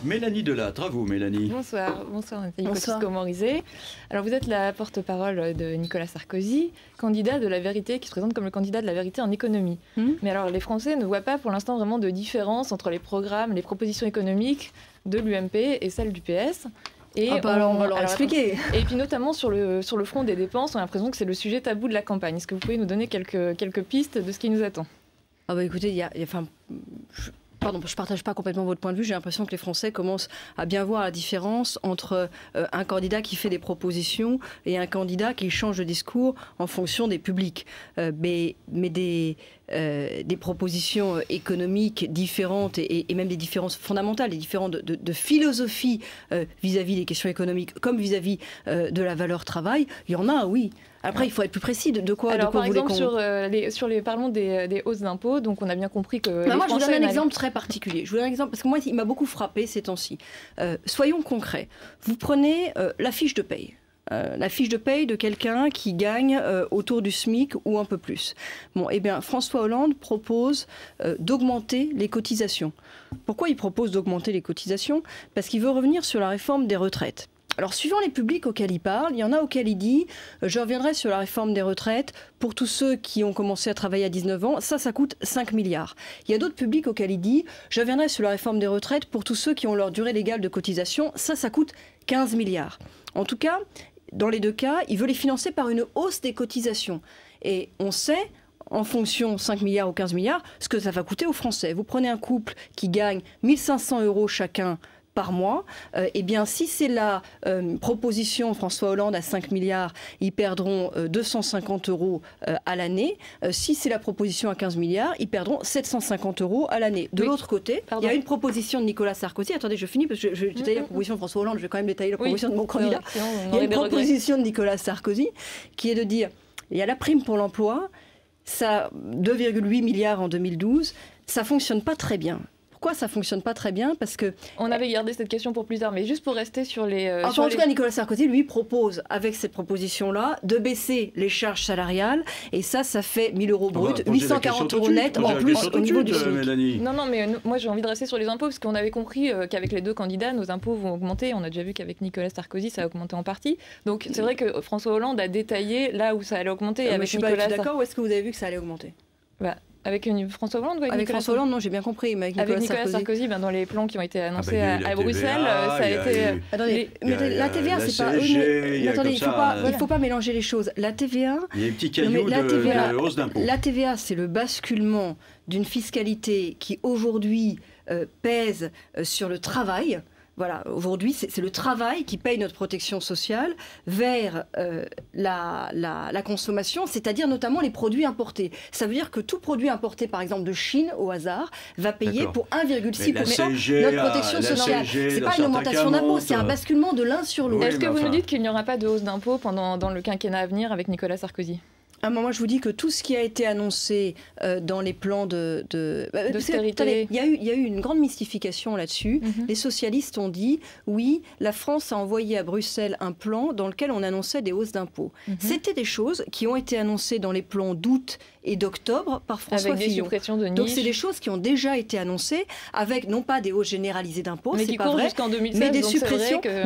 avec Mélanie Delattre. À vous, Mélanie. Bonsoir, Nathalie Kosciusko-Morizet. Alors vous êtes la porte-parole de Nicolas Sarkozy, candidat de la vérité, qui se présente comme le candidat de la vérité en économie. Mais alors les Français ne voient pas pour l'instant vraiment de différence entre les programmes, les propositions économiques de l'UMP et celles du PS. Et alors on va leur expliquer. Et puis notamment sur le front des dépenses, on a l'impression que c'est le sujet tabou de la campagne. Est-ce que vous pouvez nous donner quelques pistes de ce qui nous attend? Écoutez, je partage pas complètement votre point de vue. J'ai l'impression que les Français commencent à bien voir la différence entre un candidat qui fait des propositions et un candidat qui change de discours en fonction des publics. Mais des propositions économiques différentes et même des différences fondamentales, des différences de philosophie vis-à-vis des questions économiques comme vis-à-vis de la valeur travail, il y en a, oui. Après, il faut être plus précis de quoi. Alors, de quoi par exemple, parlons des hausses d'impôts. Donc, on a bien compris que. Moi, je vous donne un exemple très particulier. Je vous donne un exemple parce que moi, il m'a beaucoup frappé ces temps-ci. Soyons concrets. Vous prenez la fiche de paye. La fiche de paye de quelqu'un qui gagne autour du SMIC ou un peu plus. François Hollande propose d'augmenter les cotisations. Pourquoi il propose d'augmenter les cotisations? Parce qu'il veut revenir sur la réforme des retraites. Alors, suivant les publics auxquels il parle, il y en a auxquels il dit « Je reviendrai sur la réforme des retraites pour tous ceux qui ont commencé à travailler à 19 ans, ça coûte 5 milliards. » Il y a d'autres publics auxquels il dit « Je reviendrai sur la réforme des retraites pour tous ceux qui ont leur durée légale de cotisation, ça coûte 15 milliards. » En tout cas, dans les deux cas, il veut les financer par une hausse des cotisations. Et on sait, en fonction 5 milliards ou 15 milliards, ce que ça va coûter aux Français. Vous prenez un couple qui gagne 1 500 € chacun par mois, si c'est la proposition François Hollande à 5 milliards, ils perdront 250 € à l'année. Si c'est la proposition à 15 milliards, ils perdront 750 € à l'année. De l'autre côté, il y a une proposition de Nicolas Sarkozy. Attendez, je finis parce que je détaille la proposition de François Hollande, je vais quand même détailler la proposition de mon candidat. Il y a une proposition de Nicolas Sarkozy qui est de dire, il y a la prime pour l'emploi, ça 2,8 milliards en 2012, ça fonctionne pas très bien. Pourquoi ça ne fonctionne pas très bien? Parce que on avait gardé cette question pour plus tard, mais juste pour rester sur les... en tout cas, Nicolas Sarkozy, lui, propose, avec cette proposition-là, de baisser les charges salariales, et ça fait 1 000 € brut, 840 € net en plus au niveau du SMIC. Non, mais moi j'ai envie de rester sur les impôts, parce qu'on avait compris qu'avec les deux candidats, nos impôts vont augmenter. On a déjà vu qu'avec Nicolas Sarkozy, ça a augmenté en partie. Donc c'est vrai que François Hollande a détaillé là où ça allait augmenter. Je ne suis pas d'accord, où est-ce que vous avez vu que ça allait augmenter? Avec François Hollande ou avec François Hollande, non, j'ai bien compris. Mais avec Nicolas Sarkozy, dans les plans qui ont été annoncés à Bruxelles, ça a été... Attendez, la TVA, c'est pas... Attendez, il ne faut pas mélanger les choses. La TVA... Il y a des petits cailloux de hausse d'impôts. La TVA, c'est le basculement d'une fiscalité qui, aujourd'hui, pèse sur le travail. Voilà, aujourd'hui, c'est le travail qui paye notre protection sociale vers la consommation, c'est-à-dire notamment les produits importés. Ça veut dire que tout produit importé, par exemple de Chine, au hasard, va payer pour 1,6% notre protection sociale. C'est pas une augmentation d'impôts, c'est un basculement de l'un sur l'autre. Est-ce que vous nous dites qu'il n'y aura pas de hausse d'impôts dans le quinquennat à venir avec Nicolas Sarkozy? Moi, je vous dis que tout ce qui a été annoncé dans les plans d'austérité... Il y a eu une grande mystification là-dessus. Les socialistes ont dit, oui, la France a envoyé à Bruxelles un plan dans lequel on annonçait des hausses d'impôts. C'était des choses qui ont été annoncées dans les plans d'août et d'octobre par François Fillon. Avec des suppressions de niches. Donc, c'est des choses qui ont déjà été annoncées avec, non pas des hausses généralisées d'impôts, c'est pas vrai, jusqu'en 2016, mais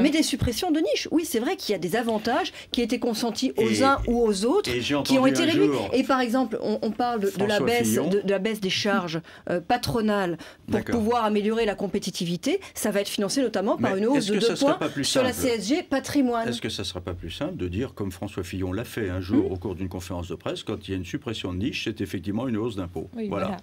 des suppressions de niches. Oui, c'est vrai qu'il y a des avantages qui étaient consentis aux uns ou aux autres, qui ont été réduits. Et par exemple, on parle de la baisse des charges patronales pour pouvoir améliorer la compétitivité. Ça va être financé notamment par une hausse de 2 points sur la CSG patrimoine. Est-ce que ça ne sera pas plus simple de dire, comme François Fillon l'a fait un jour au cours d'une conférence de presse, quand il y a une suppression de niche, c'est effectivement une hausse d'impôts. Voilà.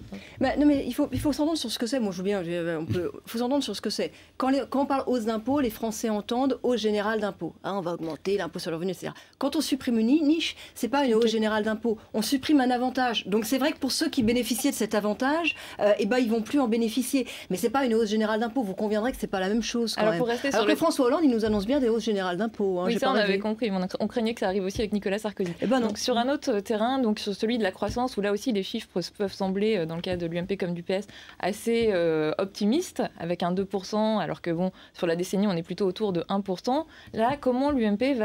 Non, mais il faut s'entendre sur ce que c'est. Moi, je veux bien. Il faut s'entendre sur ce que c'est. Quand on parle hausse d'impôts, les Français entendent hausse générale d'impôts. On va augmenter l'impôt sur le revenu, etc. Quand on supprime une niche, c'est pas une hausse générale d'impôts. On supprime un avantage. Donc c'est vrai que pour ceux qui bénéficiaient de cet avantage, ils vont plus en bénéficier. Mais c'est pas une hausse générale d'impôts. Vous conviendrez que c'est pas la même chose. Alors que François Hollande, il nous annonce bien des hausses générales d'impôts. Oui, ça on avait compris. On craignait que ça arrive aussi avec Nicolas Sarkozy. Donc sur un autre terrain, donc sur celui de la croissance, où là aussi les chiffres peuvent sembler, dans le cas de l'UMP comme du PS, assez optimistes, avec un 2%, alors que sur la décennie, on est plutôt autour de 1%. Là, comment l'UMP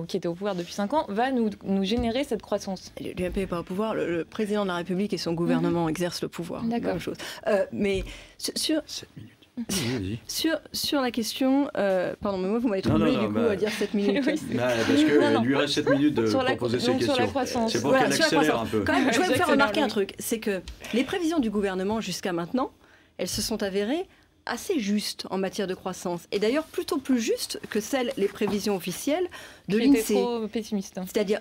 qui était au pouvoir depuis 5 ans, va nous générer cette croissance? L'UMP n'est pas au pouvoir, le président de la République et son gouvernement exercent le pouvoir. D'accord. Mais sur... 7 minutes. Sur la question, pardon, mais moi vous m'avez troublé à dire 7 minutes. Oui, parce qu'il lui reste 7 minutes pour poser ses questions. Sur la croissance. C'est pour qu'elle accélère un peu. Quand même, je voulais vous faire remarquer un truc, c'est que les prévisions du gouvernement jusqu'à maintenant, elles se sont avérées assez justes en matière de croissance. Et d'ailleurs, plutôt plus justes que les prévisions officielles de l'INSEE. Trop pessimiste. C'est-à-dire,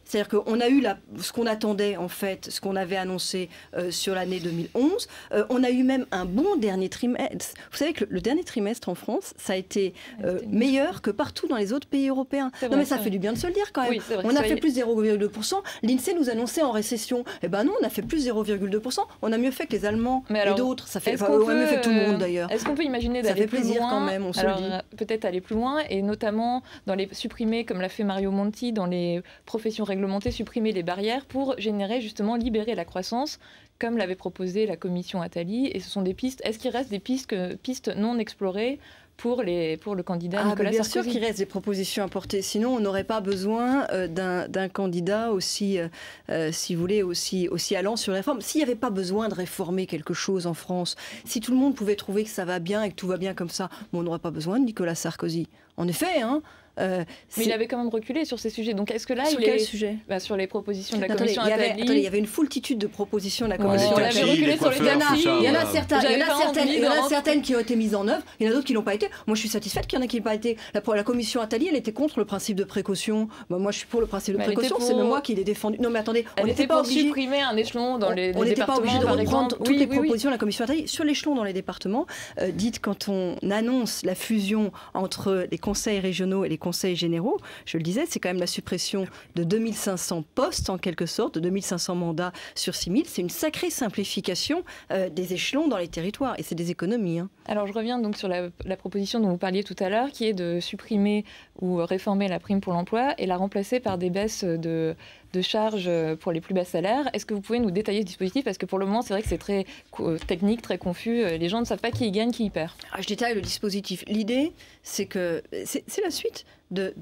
c'est-à-dire qu'on a eu ce qu'on attendait, en fait, ce qu'on avait annoncé sur l'année 2011. On a eu même un bon dernier trimestre. Vous savez que le dernier trimestre en France, ça a été meilleur que partout dans les autres pays européens. Non, mais ça fait du bien de se le dire quand même. Oui, on a fait plus 0,2%. L'INSEE nous annonçait en récession. Eh ben non, on a fait plus 0,2%. On a mieux fait que les Allemands et d'autres. Ça fait, on a mieux fait que tout le monde d'ailleurs. Est-ce qu'on peut imaginer d'aller plus loin ? Ça fait plaisir quand même, on se le dit. Peut-être aller plus loin et notamment supprimer, comme l'a fait Mario Monti, dans les professions réglementées, supprimer les barrières pour libérer la croissance, comme l'avait proposé la commission Attali. Et ce sont des pistes. Est-ce qu'il reste des pistes non explorées pour le candidat Nicolas Sarkozy? Bien sûr qu'il reste des propositions à porter. Sinon, on n'aurait pas besoin d'un candidat aussi, si vous voulez, aussi allant sur la réforme. S'il n'y avait pas besoin de réformer quelque chose en France, si tout le monde pouvait trouver que ça va bien et que tout va bien comme ça, on n'aurait pas besoin de Nicolas Sarkozy. En effet, mais il avait quand même reculé sur ces sujets. Donc est-ce que là, sur quel sujet ? Sur les propositions de la commission Attali. Il y avait une foultitude de propositions de la commission Attali. On avait reculé sur les taxis. Il y en a certaines qui ont été mises en œuvre. Il y en a d'autres qui n'ont pas été. Moi, je suis satisfaite qu'il y en a qui n'ont pas été. La commission Attali, elle était contre le principe de précaution. Moi, je suis pour le principe de précaution. C'est même moi qui l'ai défendu. Non, mais attendez, on n'était pas obligé de supprimer un échelon dans les départements. On n'était pas obligé de reprendre toutes les propositions de la commission Attali sur l'échelon dans les départements. Dites quand on annonce la fusion entre les conseils régionaux et les conseils généraux. Je le disais, c'est quand même la suppression de 2500 postes, en quelque sorte, de 2500 mandats sur 6000. C'est une sacrée simplification des échelons dans les territoires. Et c'est des économies. Alors, je reviens donc sur la proposition dont vous parliez tout à l'heure, qui est de supprimer ou réformer la prime pour l'emploi et la remplacer par des baisses de charges pour les plus bas salaires. Est-ce que vous pouvez nous détailler ce dispositif ? Parce que pour le moment, c'est vrai que c'est très technique, très confus. Les gens ne savent pas qui y gagne, qui y perd. Je détaille le dispositif. L'idée, c'est que c'est la suite de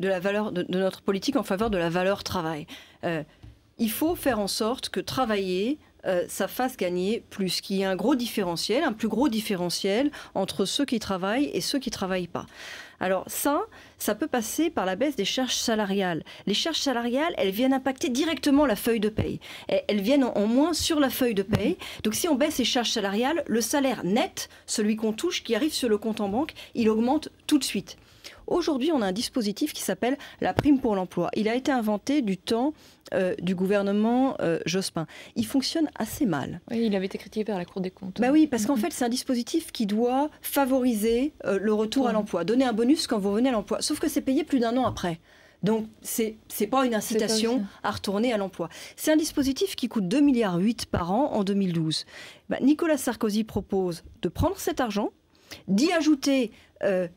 la valeur de notre politique en faveur de la valeur travail. Il faut faire en sorte que travailler, ça fasse gagner plus, qu'il y ait un plus gros différentiel entre ceux qui travaillent et ceux qui ne travaillent pas. Alors ça peut passer par la baisse des charges salariales. Les charges salariales, elles viennent impacter directement la feuille de paye. Elles viennent en moins sur la feuille de paye. Donc si on baisse les charges salariales, le salaire net, celui qu'on touche, qui arrive sur le compte en banque, il augmente tout de suite. Aujourd'hui, on a un dispositif qui s'appelle la prime pour l'emploi. Il a été inventé du temps du gouvernement Jospin. Il fonctionne assez mal. Oui, il avait été critiqué par la Cour des comptes. Oui, parce qu'en fait, c'est un dispositif qui doit favoriser le retour à l'emploi, donner un bonus quand vous revenez à l'emploi. Sauf que c'est payé plus d'1 an après. Donc, c'est pas une incitation à retourner à l'emploi. C'est un dispositif qui coûte 2,8 milliards par an en 2012. Nicolas Sarkozy propose de prendre cet argent, d'y ajouter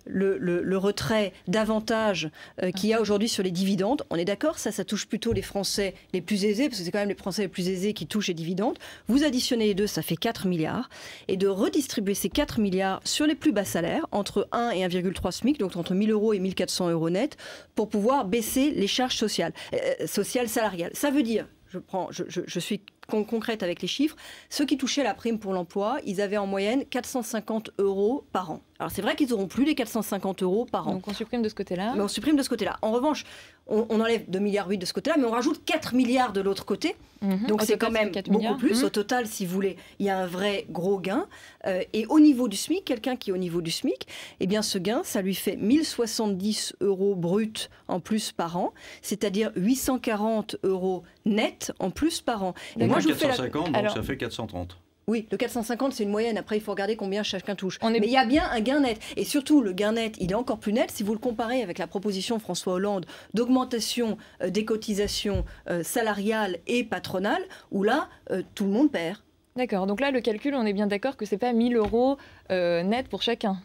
le retrait d'avantages qu'il y a aujourd'hui sur les dividendes. On est d'accord, ça touche plutôt les Français les plus aisés, parce que c'est quand même les Français les plus aisés qui touchent les dividendes. Vous additionnez les deux, ça fait 4 milliards. Et de redistribuer ces 4 milliards sur les plus bas salaires, entre 1 et 1,3 SMIC, donc entre 1 000 euros et 1 400 euros net, pour pouvoir baisser les charges sociales salariales. Ça veut dire, je suis concrète avec les chiffres, ceux qui touchaient la prime pour l'emploi, ils avaient en moyenne 450 euros par an. Alors c'est vrai qu'ils n'auront plus les 450 euros par an. Donc on supprime de ce côté-là. Mais on supprime de ce côté-là. En revanche, on enlève 2,8 milliards de ce côté-là, mais on rajoute 4 milliards de l'autre côté. Donc c'est quand même beaucoup plus. Au total, si vous voulez, il y a un vrai gros gain. Et au niveau du SMIC, quelqu'un qui est au niveau du SMIC, eh bien ce gain, ça lui fait 1070 euros bruts en plus par an, c'est-à-dire 840 euros net en plus par an. Et moi, je 450, donc ça fait 430. Oui, le 450, c'est une moyenne. Après, il faut regarder combien chacun touche. Mais il y a bien un gain net. Et surtout, le gain net, il est encore plus net si vous le comparez avec la proposition François Hollande d'augmentation des cotisations salariales et patronales, où là, tout le monde perd. D'accord. Donc là, le calcul, on est bien d'accord que ce n'est pas 1 000 euros net pour chacun.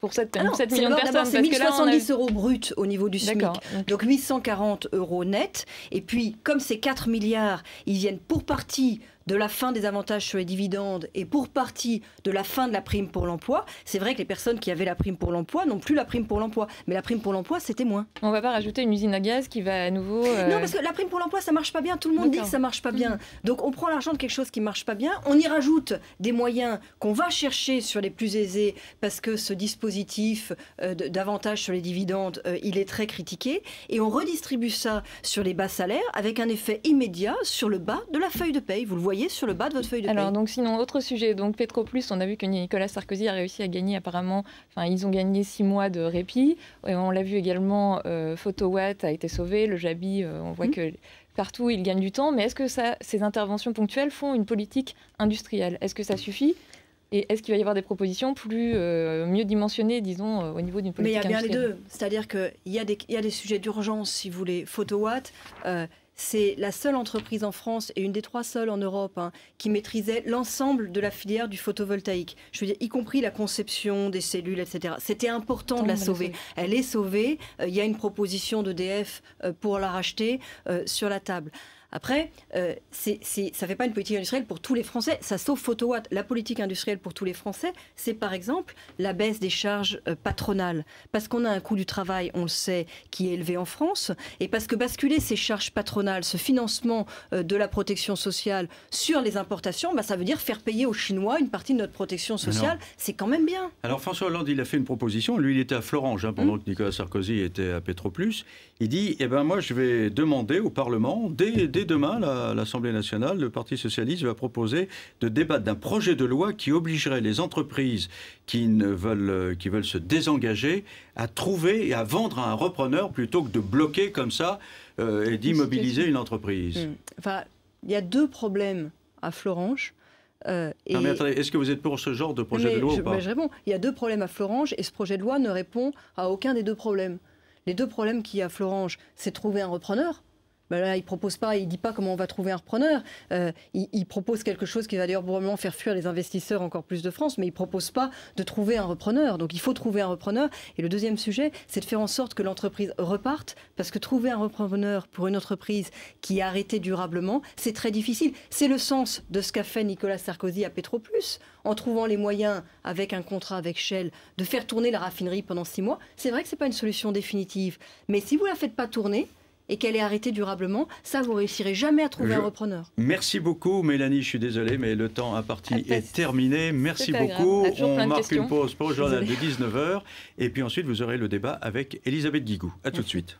Pour 7 millions de personnes. C'est 1070 euros bruts au niveau du SMIC. Donc 840 euros net. Et puis, comme ces 4 milliards, ils viennent pour partie de la fin des avantages sur les dividendes et pour partie de la fin de la prime pour l'emploi. C'est vrai que les personnes qui avaient la prime pour l'emploi n'ont plus la prime pour l'emploi. Mais la prime pour l'emploi, c'était moins. On ne va pas rajouter une usine à gaz qui va à nouveau... Non, parce que la prime pour l'emploi, ça marche pas bien. Tout le monde dit que ça marche pas bien. Donc on prend l'argent de quelque chose qui marche pas bien, on y rajoute des moyens qu'on va chercher sur les plus aisés parce que ce dispositif d'avantage sur les dividendes, il est très critiqué. Et on redistribue ça sur les bas salaires avec un effet immédiat sur le bas de la feuille de paye. Vous le voyez sur le bas de votre feuille de paye. Alors, donc, sinon, autre sujet. Donc, Petroplus, on a vu que Nicolas Sarkozy a réussi à gagner apparemment... Enfin, ils ont gagné 6 mois de répit. Et on l'a vu également, Photowatt a été sauvé. Le Jabi, on voit que partout, il gagne du temps. Mais est-ce que ces interventions ponctuelles font une politique industrielle? Est-ce que ça suffit? Et est-ce qu'il va y avoir des propositions mieux dimensionnées, disons, au niveau d'une politique industrielle? Mais il y a bien les deux. C'est-à-dire qu'il y a des sujets d'urgence, si vous voulez. Photowatt, c'est la seule entreprise en France, et une des 3 seules en Europe, qui maîtrisait l'ensemble de la filière du photovoltaïque. Je veux dire, y compris la conception des cellules, etc. C'était important de la sauver. Elle est sauvée. Il y a une proposition d'EDF pour la racheter sur la table. Après, ça ne fait pas une politique industrielle pour tous les Français, ça sauve Photowatt. La politique industrielle pour tous les Français, c'est par exemple la baisse des charges patronales. Parce qu'on a un coût du travail, on le sait, qui est élevé en France, et parce que basculer ces charges patronales, ce financement de la protection sociale sur les importations, ça veut dire faire payer aux Chinois une partie de notre protection sociale. C'est quand même bien. Alors François Hollande, il a fait une proposition. Lui, il était à Florange pendant que Nicolas Sarkozy était à Petroplus. Il dit, moi, je vais demander au Parlement, dès demain, l'Assemblée nationale, le Parti socialiste va proposer de débattre d'un projet de loi qui obligerait les entreprises qui veulent se désengager à trouver et à vendre à un repreneur plutôt que de bloquer comme ça et d'immobiliser une entreprise. Enfin, il y a 2 problèmes à Florange. Non mais attendez, est-ce que vous êtes pour ce genre de projet de loi ou pas? Je réponds. Il y a 2 problèmes à Florange et ce projet de loi ne répond à aucun des 2 problèmes. Les 2 problèmes qu'il y a à Florange, c'est trouver un repreneur. Là, il propose pas, il dit pas comment on va trouver un repreneur. Il propose quelque chose qui va d'ailleurs probablement faire fuir les investisseurs encore plus de France, mais il propose pas de trouver un repreneur. Donc il faut trouver un repreneur. Et le deuxième sujet, c'est de faire en sorte que l'entreprise reparte, parce que trouver un repreneur pour une entreprise qui est arrêtée durablement, c'est très difficile. C'est le sens de ce qu'a fait Nicolas Sarkozy à Petroplus, en trouvant les moyens, avec un contrat avec Shell, de faire tourner la raffinerie pendant 6 mois. C'est vrai que c'est pas une solution définitive, mais si vous la faites pas tourner, et qu'elle est arrêtée durablement, ça, vous réussirez jamais à trouver un repreneur. Merci beaucoup, Mélanie. Je suis désolé, mais le temps imparti est terminé. Merci beaucoup. On marque une pause pour le journal de 19h. Et puis ensuite, vous aurez le débat avec Elisabeth Guigou. À tout de suite.